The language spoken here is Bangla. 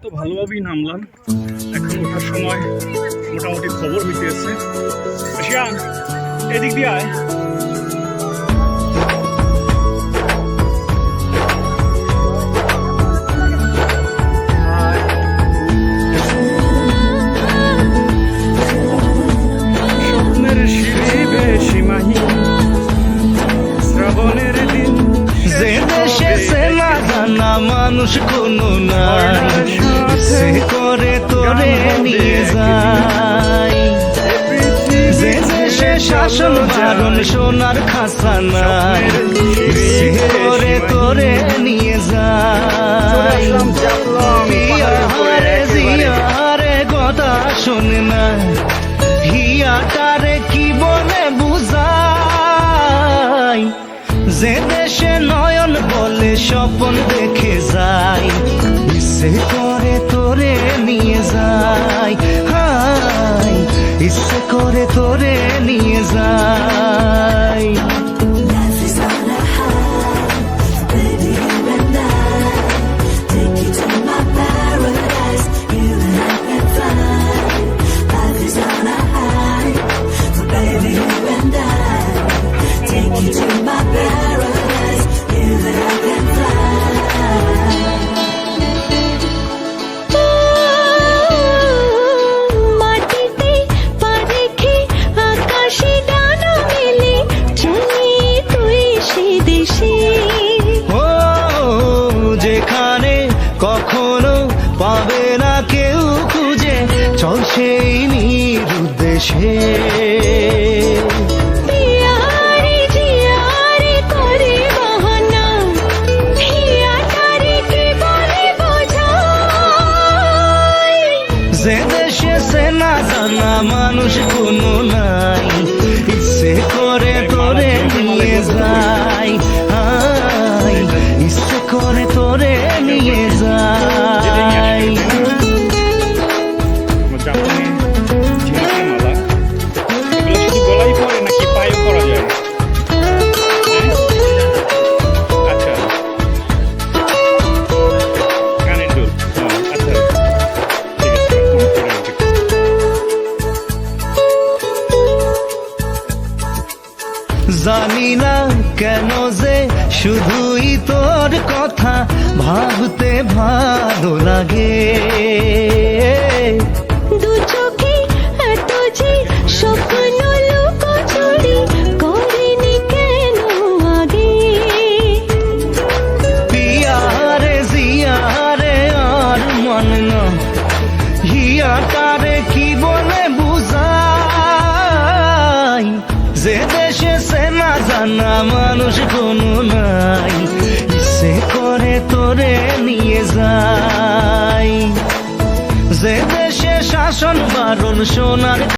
তো ভালোভাবেই নামলাম। এখন ওঠার সময় মোটামুটি খবর হইতেছে। শিয়ান এদিক দিয়ে আয়। স্বপ্নের সিঁড়ি বেশি মাহি শ্রাবণের দিন যে দেশে সে না জানা মানুষ কোনো নাই, সে করে তোরে নিয়ে যায়। যে দেশে শাসন বারণ সোনার খাসা নাই, সে করে তোরে নিয়ে যায়। পিয়ারে জিয়ারে কথা শোনে না, হিয়াটারে কি বলে বুঝাই। যে দেশে নয়ন বলে স্বপ্ন দেখে যায়, ইচ্ছে করে তোরে নিয়ে যায়। হাই ইচ্ছে করে তোরে নিয়ে যায়। কখনো পাবে না কেউ খুঁজে, চল সেই নিরুদ্দেশে। যে দেশে সে না জানা মানুষ কোনো নাই, ইচ্ছে করে তোরে নিয়ে যায়। ইচ্ছে করে তোরে নিয়ে যায়। জানি না কেন যে শুধুই তোর কথা ভাবতে ভালো লাগে। দু চোখে এত যে স্বপ্ন লুকোচুরি করিনি কেন আগে। পিয়ারে জিয়ারে আর মন না, হিয়াটারে কি বলে বুঝাই। যে দেশে সে না জানা মানুষ কোনো নাই, ইচ্ছে করে তোরে নিয়ে যায়। যে দেশে শাসন বারণ সোনার